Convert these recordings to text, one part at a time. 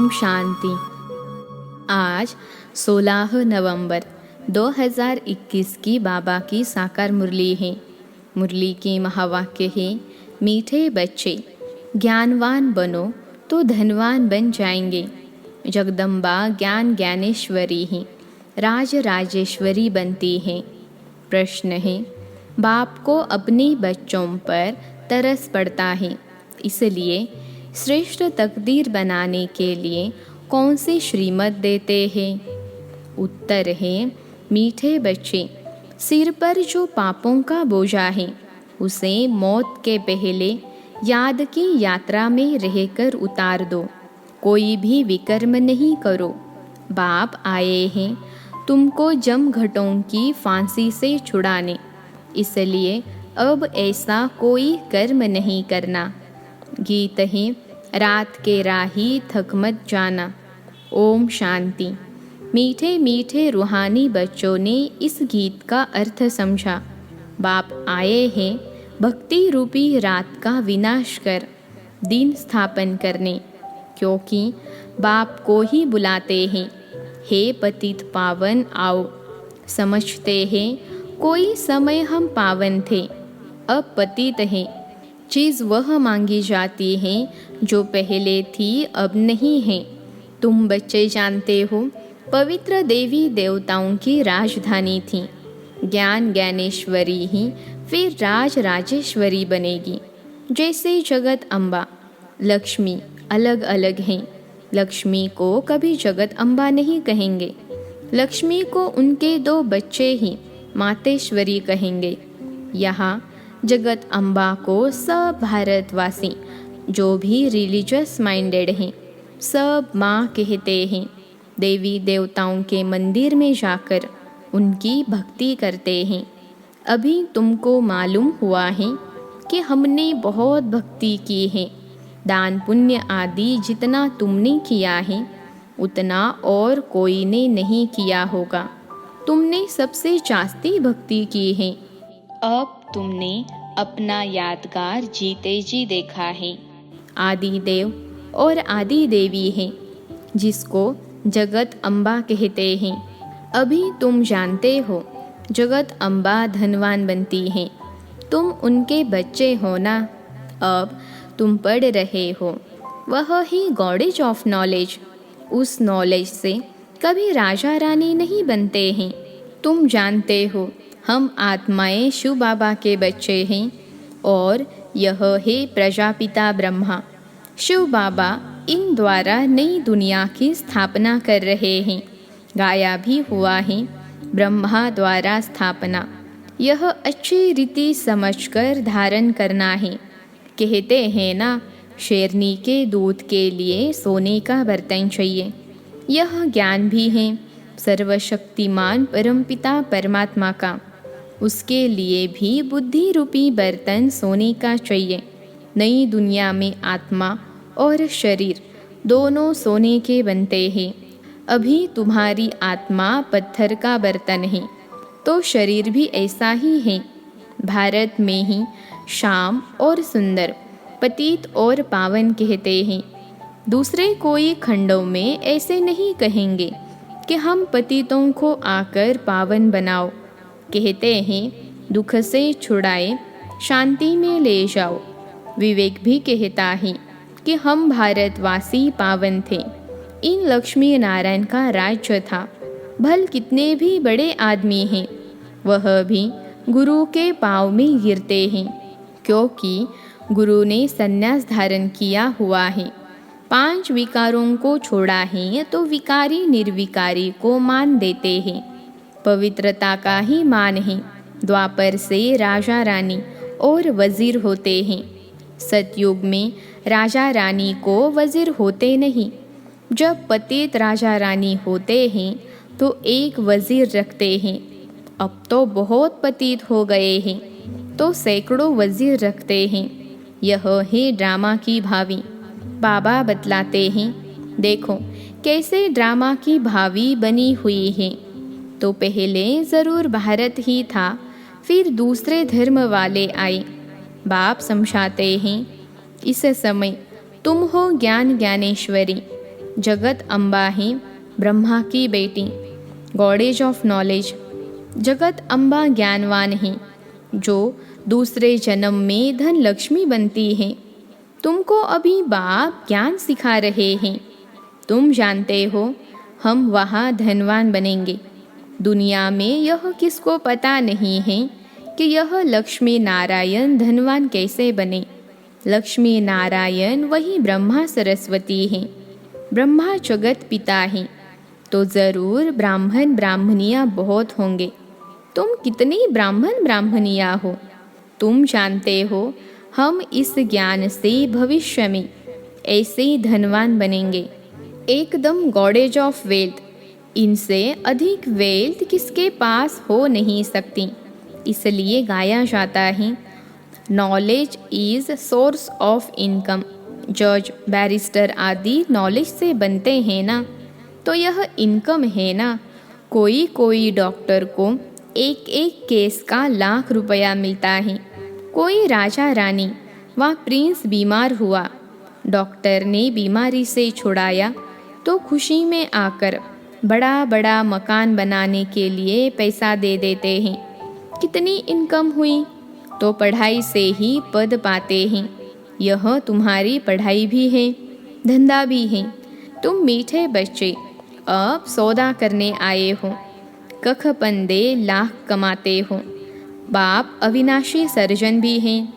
ओम शांति। आज 16 नवंबर 2021 की बाबा की साकार मुरली है। मुरली की महावाक्य है, मीठे बच्चे ज्ञानवान बनो तो धनवान बन जाएंगे। जगदम्बा ज्ञान ज्ञानेश्वरी ही राज राजेश्वरी बनती है। प्रश्न है, बाप को अपने बच्चों पर तरस पड़ता है, इसलिए श्रेष्ठ तकदीर बनाने के लिए कौन सी श्रीमत देते हैं? उत्तर है, मीठे बच्चे, सिर पर जो पापों का बोझा है उसे मौत के पहले याद की यात्रा में रहकर उतार दो। कोई भी विकर्म नहीं करो। बाप आए हैं तुमको जम घटों की फांसी से छुड़ाने, इसलिए अब ऐसा कोई कर्म नहीं करना। गीत है, रात के राही थक मत जाना। ओम शांति। मीठे मीठे रूहानी बच्चों ने इस गीत का अर्थ समझा। बाप आए हैं भक्ति रूपी रात का विनाश कर दिन स्थापन करने, क्योंकि बाप को ही बुलाते हैं, हे पतित पावन आओ। समझते हैं कोई समय हम पावन थे, अब पतित हैं। चीज़ वह मांगी जाती है जो पहले थी अब नहीं है। तुम बच्चे जानते हो पवित्र देवी देवताओं की राजधानी थी। ज्ञान ज्ञानेश्वरी ही फिर राज राजेश्वरी बनेगी। जैसे जगत अम्बा लक्ष्मी अलग अलग हैं। लक्ष्मी को कभी जगत अम्बा नहीं कहेंगे। लक्ष्मी को उनके दो बच्चे ही मातेश्वरी कहेंगे। यहाँ जगत अम्बा को सब भारतवासी जो भी रिलीजियस माइंडेड हैं सब माँ कहते हैं। देवी देवताओं के मंदिर में जाकर उनकी भक्ति करते हैं। अभी तुमको मालूम हुआ है कि हमने बहुत भक्ति की है। दान पुण्य आदि जितना तुमने किया है उतना और कोई ने नहीं किया होगा। तुमने सबसे जास्ती भक्ति की है। अब तुमने अपना यादगार जीते जी देखा है। आदि देव और आदि देवी हैं, जिसको जगत अम्बा कहते हैं। अभी तुम जानते हो जगत अम्बा धनवान बनती हैं। तुम उनके बच्चे हो ना। अब तुम पढ़ रहे हो, वह ही गॉडेज ऑफ नॉलेज। उस नॉलेज से कभी राजा रानी नहीं बनते हैं। तुम जानते हो हम आत्माएं शिव बाबा के बच्चे हैं और यह है प्रजापिता ब्रह्मा। शिव बाबा इन द्वारा नई दुनिया की स्थापना कर रहे हैं। गाया भी हुआ है, ब्रह्मा द्वारा स्थापना। यह अच्छी रीति समझकर धारण करना है। कहते हैं ना, शेरनी के दूध के लिए सोने का बर्तन चाहिए। यह ज्ञान भी है सर्वशक्तिमान परमपिता परमात्मा का। उसके लिए भी बुद्धि रूपी बर्तन सोने का चाहिए। नई दुनिया में आत्मा और शरीर दोनों सोने के बनते हैं। अभी तुम्हारी आत्मा पत्थर का बर्तन है, तो शरीर भी ऐसा ही है। भारत में ही श्याम और सुंदर, पतित और पावन कहते हैं। दूसरे कोई खंडों में ऐसे नहीं कहेंगे कि हम पतितों को आकर पावन बनाओ। कहते हैं दुख से छुड़ाए शांति में ले जाओ। विवेक भी कहता है कि हम भारतवासी पावन थे। इन लक्ष्मी नारायण का राज्य था। भल कितने भी बड़े आदमी हैं, वह भी गुरु के पाँव में गिरते हैं, क्योंकि गुरु ने संन्यास धारण किया हुआ है। 5 विकारों को छोड़ा है तो विकारी निर्विकारी को मान देते हैं। पवित्रता का ही मान है। द्वापर से राजा रानी और वजीर होते हैं। सतयुग में राजा रानी को वजीर होते नहीं। जब पतित राजा रानी होते हैं तो एक वजीर रखते हैं। अब तो बहुत पतित हो गए हैं तो सैकड़ों वजीर रखते हैं। यह है ड्रामा की भावी। बाबा बतलाते हैं, देखो कैसे ड्रामा की भावी बनी हुई है। तो पहले ज़रूर भारत ही था, फिर दूसरे धर्म वाले आए। बाप समझाते हैं, इस समय तुम हो ज्ञान ज्ञानेश्वरी। जगत अम्बा है ब्रह्मा की बेटी, गॉडेज ऑफ नॉलेज। जगत अम्बा ज्ञानवान है, जो दूसरे जन्म में धन लक्ष्मी बनती है। तुमको अभी बाप ज्ञान सिखा रहे हैं। तुम जानते हो हम वहाँ धनवान बनेंगे। दुनिया में यह किसको पता नहीं है कि यह लक्ष्मी नारायण धनवान कैसे बने। लक्ष्मी नारायण वही ब्रह्मा सरस्वती हैं। ब्रह्मा जगत पिता हैं, तो ज़रूर ब्राह्मण ब्राह्मणियाँ बहुत होंगे। तुम कितनी ब्राह्मण ब्राह्मणियाँ हो? तुम जानते हो हम इस ज्ञान से भविष्य में ऐसे धनवान बनेंगे, एकदम गॉडेज ऑफ वेल्थ। इनसे अधिक वेल्थ किसके पास हो नहीं सकती। इसलिए गाया जाता है, knowledge is source of income. जज बैरिस्टर आदि नॉलेज से बनते हैं ना, तो यह इनकम है ना। कोई कोई डॉक्टर को एक एक केस का लाख रुपया मिलता है। कोई राजा रानी व प्रिंस बीमार हुआ, डॉक्टर ने बीमारी से छुड़ाया तो खुशी में आकर बड़ा बड़ा मकान बनाने के लिए पैसा दे देते हैं। कितनी इनकम हुई? तो पढ़ाई से ही पद पाते हैं। यह तुम्हारी पढ़ाई भी है, धंधा भी है। तुम मीठे बच्चे अब सौदा करने आए हो। कख पंदे लाख कमाते हो। बाप अविनाशी सर्जन भी हैं।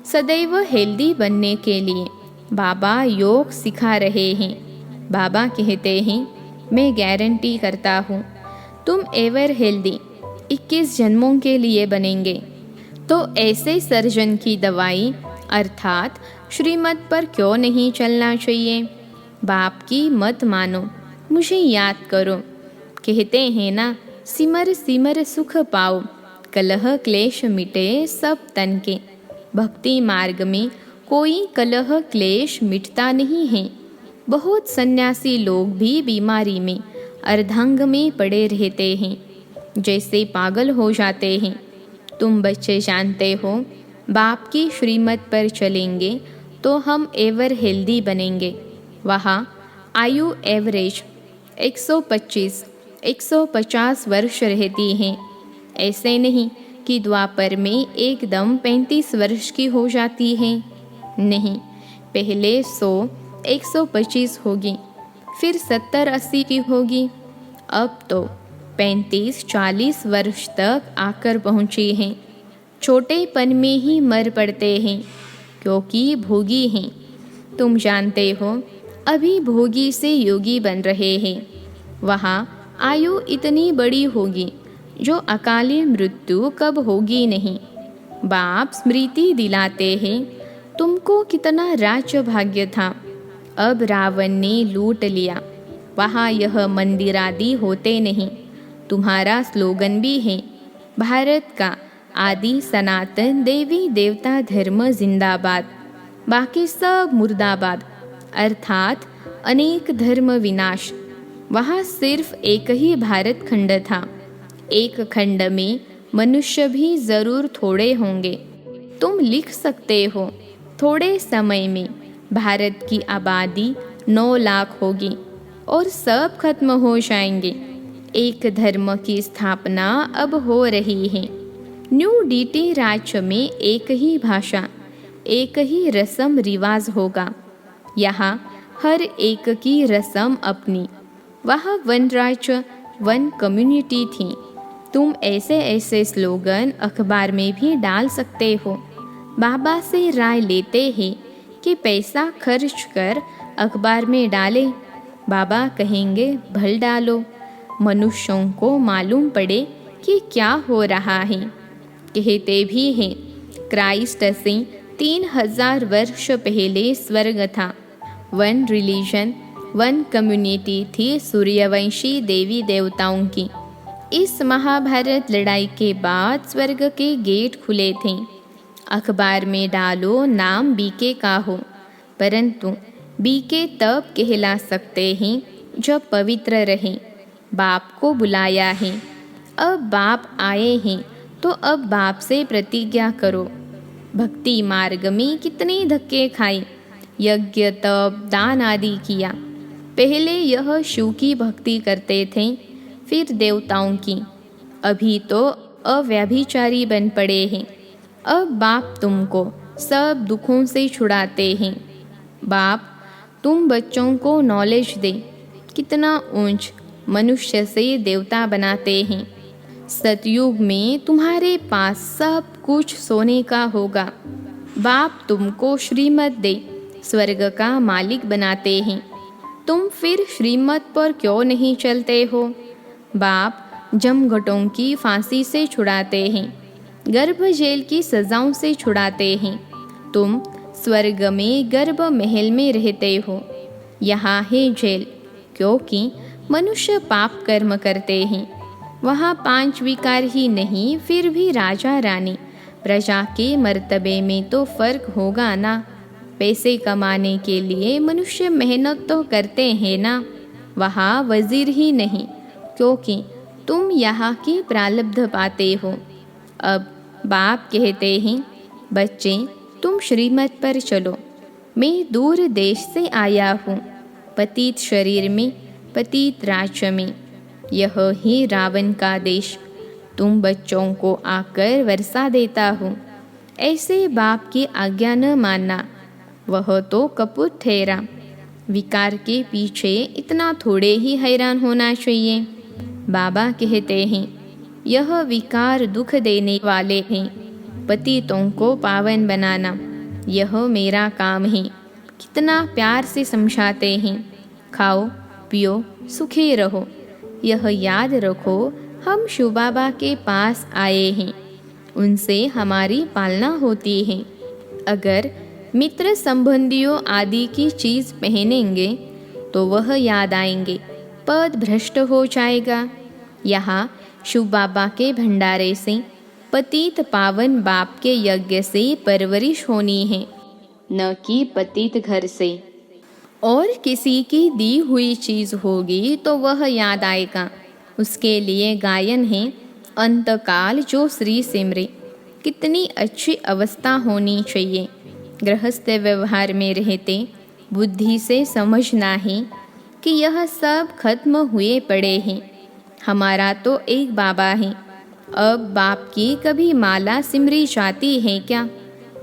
सदैव हेल्दी बनने के लिए बाबा योग सिखा रहे हैं। बाबा कहते हैं, मैं गारंटी करता हूँ तुम एवर हेल्दी 21 जन्मों के लिए बनेंगे। तो ऐसे सर्जन की दवाई अर्थात श्रीमत पर क्यों नहीं चलना चाहिए? बाप की मत मानो, मुझे याद करो। कहते हैं ना, सिमर सिमर सुख पाओ, कलह क्लेश मिटे सब तन के। भक्ति मार्ग में कोई कलह क्लेश मिटता नहीं है। बहुत सन्यासी लोग भी बीमारी में अर्धांग में पड़े रहते हैं, जैसे पागल हो जाते हैं। तुम बच्चे जानते हो बाप की श्रीमत पर चलेंगे तो हम एवर हेल्दी बनेंगे। वहाँ आयु एवरेज 125-150 वर्ष रहती हैं। ऐसे नहीं कि द्वापर में एकदम 35 वर्ष की हो जाती है। नहीं, पहले 100-125 होगी, फिर 70-80 की होगी, अब तो 35-40 वर्ष तक आकर पहुँची हैं। छोटेपन में ही मर पड़ते हैं, क्योंकि भोगी हैं। तुम जानते हो अभी भोगी से योगी बन रहे हैं। वहाँ आयु इतनी बड़ी होगी जो अकाली मृत्यु कब होगी नहीं। बाप स्मृति दिलाते हैं, तुमको कितना राज्य भाग्य था, अब रावण ने लूट लिया। वहाँ यह मंदिर आदि होते नहीं। तुम्हारा स्लोगन भी है, भारत का आदि सनातन देवी देवता धर्म जिंदाबाद, बाकी सब मुर्दाबाद, अर्थात अनेक धर्म विनाश। वहाँ सिर्फ एक ही भारत खंड था। एक खंड में मनुष्य भी ज़रूर थोड़े होंगे। तुम लिख सकते हो, थोड़े समय में भारत की आबादी 9 लाख होगी और सब खत्म हो जाएंगे। एक धर्म की स्थापना अब हो रही है। न्यू डीटी राज्य में एक ही भाषा, एक ही रस्म रिवाज होगा। यहाँ हर एक की रस्म अपनी। वहाँ वन राज्य वन कम्युनिटी थी। तुम ऐसे ऐसे स्लोगन अखबार में भी डाल सकते हो। बाबा से राय लेते हैं कि पैसा खर्च कर अखबार में डालें। बाबा कहेंगे भल डालो, मनुष्यों को मालूम पड़े कि क्या हो रहा है। कहते भी हैं क्राइस्ट से 3000 वर्ष पहले स्वर्ग था। वन रिलीजन वन कम्युनिटी थी सूर्यवंशी देवी देवताओं की। इस महाभारत लड़ाई के बाद स्वर्ग के गेट खुले थे। अखबार में डालो नाम बीके का हो, परंतु बीके तब कहला सकते हैं जब पवित्र रहें। बाप को बुलाया है, अब बाप आए हैं तो अब बाप से प्रतिज्ञा करो। भक्ति मार्ग में कितने धक्के खाए, यज्ञ तप दान आदि किया, पहले यह शिव की भक्ति करते थे, फिर देवताओं की। अभी तो अव्यभिचारी बन पड़े हैं। अब बाप तुमको सब दुखों से छुड़ाते हैं। बाप तुम बच्चों को नॉलेज दे, कितना ऊंच मनुष्य से देवता बनाते हैं। सतयुग में तुम्हारे पास सब कुछ सोने का होगा। बाप तुमको श्रीमत दे स्वर्ग का मालिक बनाते हैं। तुम फिर श्रीमत पर क्यों नहीं चलते हो? बाप जमघटों की फांसी से छुड़ाते हैं, गर्भ जेल की सजाओं से छुड़ाते हैं। तुम स्वर्ग में गर्भ महल में रहते हो, यहाँ है जेल, क्योंकि मनुष्य पाप कर्म करते हैं। वहाँ 5 विकार ही नहीं, फिर भी राजा रानी प्रजा के मर्तबे में तो फर्क होगा ना। पैसे कमाने के लिए मनुष्य मेहनत तो करते हैं ना। वहाँ वजीर ही नहीं, क्योंकि तुम यहाँ की प्रारब्ध पाते हो। अब बाप कहते हैं, बच्चे तुम श्रीमत पर चलो। मैं दूर देश से आया हूँ, पतित शरीर में, पतित राज्य में। यह ही रावण का देश। तुम बच्चों को आकर वर्षा देता हूँ। ऐसे बाप की आज्ञा न मानना, वह तो कपूर ठहरा। विकार के पीछे इतना थोड़े ही हैरान होना चाहिए। बाबा कहते हैं, यह विकार दुख देने वाले हैं। पतितों को पावन बनाना, यह मेरा काम है। कितना प्यार से समझाते हैं, खाओ पियो सुखी रहो। यह याद रखो, हम शिव बाबा के पास आए हैं, उनसे हमारी पालना होती है। अगर मित्र संबंधियों आदि की चीज़ पहनेंगे तो वह याद आएंगे, पद भ्रष्ट हो जाएगा। यहाँ शिव बाबा के भंडारे से, पतित पावन बाप के यज्ञ से परवरिश होनी है, न कि पतित घर से। और किसी की दी हुई चीज़ होगी तो वह याद आएगा। उसके लिए गायन है, अंतकाल जो श्री सिमरे। कितनी अच्छी अवस्था होनी चाहिए। गृहस्थ व्यवहार में रहते बुद्धि से समझना है कि यह सब खत्म हुए पड़े हैं। हमारा तो एक बाबा है। अब बाप की कभी माला सिमरी जाती है क्या?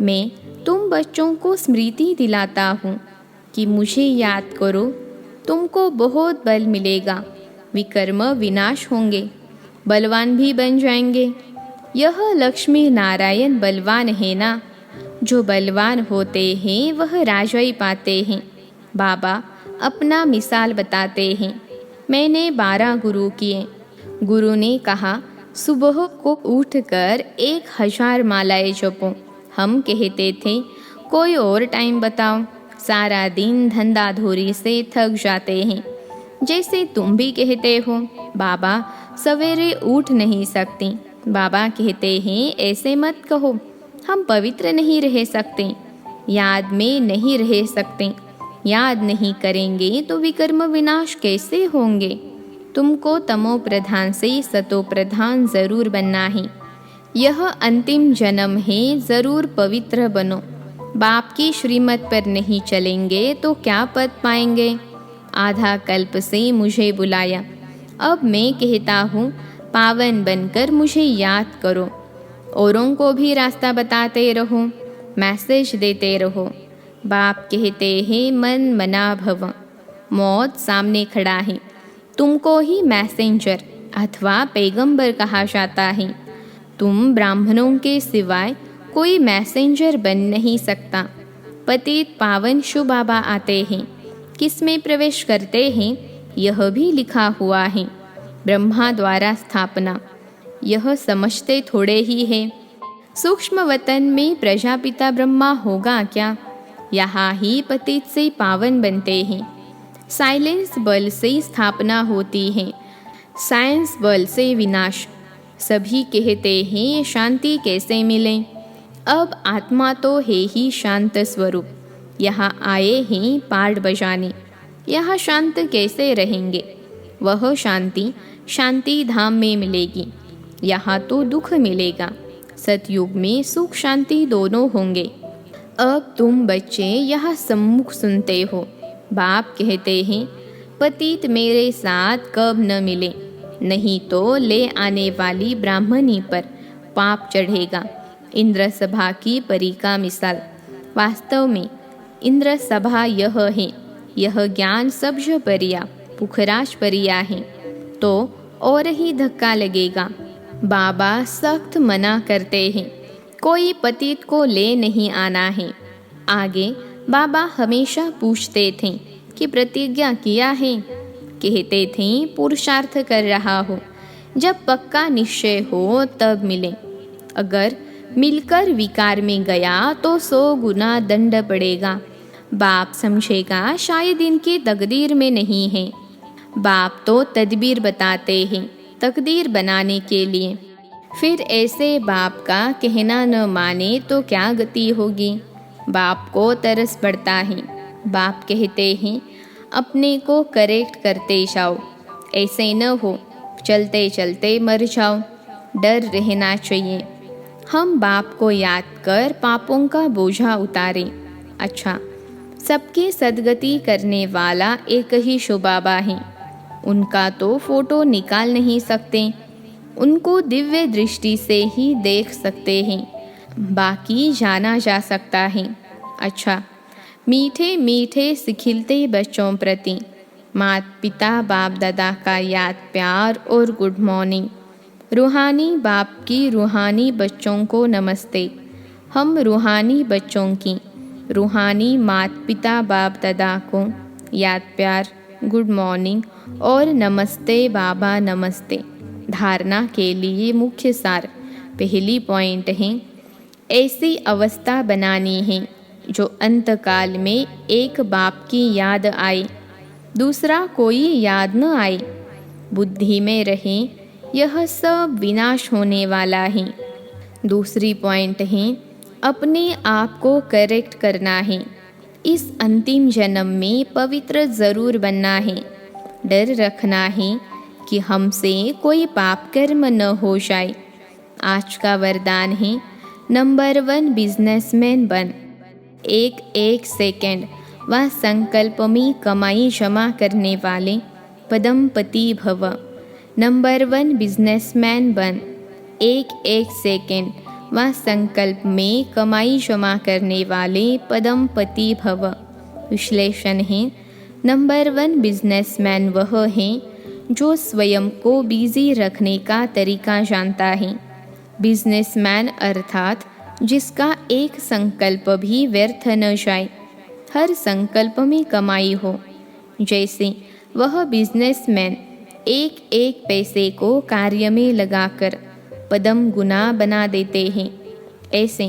मैं तुम बच्चों को स्मृति दिलाता हूँ कि मुझे याद करो, तुमको बहुत बल मिलेगा। विकर्म विनाश होंगे, बलवान भी बन जाएंगे। यह लक्ष्मी नारायण बलवान है ना। जो बलवान होते हैं वह राजाई पाते हैं। बाबा अपना मिसाल बताते हैं। मैंने 12 गुरु किए। गुरु ने कहा, सुबह को उठकर 1000 मालाएं जपो। हम कहते थे, कोई और टाइम बताओ। सारा दिन धंधा धोरी से थक जाते हैं। जैसे तुम भी कहते हो, बाबा सवेरे उठ नहीं सकती। बाबा कहते हैं, ऐसे मत कहो, हम पवित्र नहीं रह सकते, याद में नहीं रह सकते। याद नहीं करेंगे तो विकर्म विनाश कैसे होंगे? तुमको तमो प्रधान से सतो प्रधान जरूर बनना है। यह अंतिम जन्म है, जरूर पवित्र बनो। बाप की श्रीमत पर नहीं चलेंगे तो क्या पद पाएंगे? आधा कल्प से मुझे बुलाया, अब मैं कहता हूँ, पावन बनकर मुझे याद करो। औरों को भी रास्ता बताते रहो, मैसेज देते रहो। बाप कहते हैं, मन मना भव। मौत सामने खड़ा है, तुमको ही मैसेंजर अथवा पैगंबर कहा जाता है। तुम ब्राह्मणों के सिवाय कोई मैसेंजर बन नहीं सकता। पतित पावन शिव बाबा आते हैं, किस में प्रवेश करते हैं यह भी लिखा हुआ है। ब्रह्मा द्वारा स्थापना, यह समझते थोड़े ही है। सूक्ष्म वतन में प्रजापिता ब्रह्मा होगा क्या? यहाँ ही पतित से पावन बनते हैं। साइलेंस बल से स्थापना होती है, साइंस बल से विनाश। सभी कहते हैं शांति कैसे मिले? अब आत्मा तो है ही शांत स्वरूप। यहाँ आए हैं पाठ बजाने, यहाँ शांत कैसे रहेंगे? वह शांति शांति धाम में मिलेगी, यहाँ तो दुख मिलेगा। सतयुग में सुख शांति दोनों होंगे। अब तुम बच्चे यहाँ सम्मुख सुनते हो। बाप कहते हैं, पतित मेरे साथ कब न मिले, नहीं तो ले आने वाली ब्राह्मणी पर पाप चढ़ेगा। इंद्र सभा की परी का मिसाल। वास्तव में इंद्र सभा यह है, यह ज्ञान सब्ज परिया पुखराज परिया है, तो और ही धक्का लगेगा। बाबा सख्त मना करते हैं, कोई पतित को ले नहीं आना है। आगे बाबा हमेशा पूछते थे कि प्रतिज्ञा किया है? कहते थे पुरुषार्थ कर रहा हो, जब पक्का निश्चय हो तब मिले। अगर मिलकर विकार में गया तो 100 गुना दंड पड़ेगा। बाप समझेगा शायद इनकी तकदीर में नहीं है। बाप तो तदबीर बताते हैं तकदीर बनाने के लिए। फिर ऐसे बाप का कहना न माने तो क्या गति होगी? बाप को तरस पड़ता है। बाप कहते हैं अपने को करेक्ट करते जाओ, ऐसे न हो चलते चलते मर जाओ। डर रहना चाहिए। हम बाप को याद कर पापों का बोझा उतारें। अच्छा, सबकी सदगति करने वाला एक ही शिव बाबा है। उनका तो फोटो निकाल नहीं सकते, उनको दिव्य दृष्टि से ही देख सकते हैं, बाकी जाना जा सकता है। अच्छा, मीठे मीठे सिखिलते बच्चों प्रति माता पिता बाप दादा का याद प्यार और गुड मॉर्निंग। रूहानी बाप की रूहानी बच्चों को नमस्ते। हम रूहानी बच्चों की रूहानी माता पिता बाप दादा को याद प्यार, गुड मॉर्निंग और नमस्ते बाबा नमस्ते। धारणा के लिए मुख्य सार। पहली पॉइंट है, ऐसी अवस्था बनानी है जो अंतकाल में एक बाप की याद आए, दूसरा कोई याद न आए। बुद्धि में रहे यह सब विनाश होने वाला है। दूसरी पॉइंट है, अपने आप को करेक्ट करना है। इस अंतिम जन्म में पवित्र ज़रूर बनना है। डर रखना है कि हमसे कोई पाप कर्म न हो जाए। आज का वरदान है, नंबर 1 बिजनेसमैन बन। एक एक सेकंड व संकल्प में कमाई जमा करने वाले पदमपति भव। नंबर 1 बिजनेसमैन बन। एक एक सेकंड व संकल्प में कमाई जमा करने वाले पदमपति भव। विश्लेषण है, नंबर 1 बिजनेसमैन वह है जो स्वयं को बिजी रखने का तरीका जानता है। बिजनेसमैन अर्थात जिसका एक संकल्प भी व्यर्थ न जाए, हर संकल्प में कमाई हो। जैसे वह बिजनेसमैन एक एक पैसे को कार्य में लगाकर पदम गुना बना देते हैं, ऐसे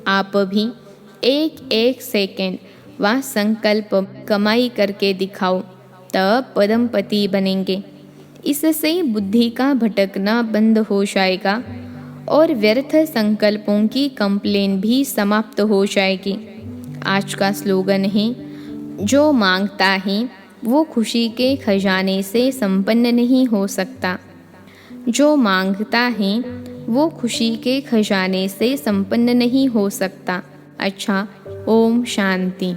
आप भी एक एक सेकंड व संकल्प कमाई करके दिखाओ, तब पदमपति बनेंगे। इससे बुद्धि का भटकना बंद हो जाएगा और व्यर्थ संकल्पों की कंप्लेन भी समाप्त हो जाएगी। आज का स्लोगन है, जो मांगता है वो खुशी के खजाने से संपन्न नहीं हो सकता। जो मांगता है वो खुशी के खजाने से संपन्न नहीं हो सकता। अच्छा, ओम शांति।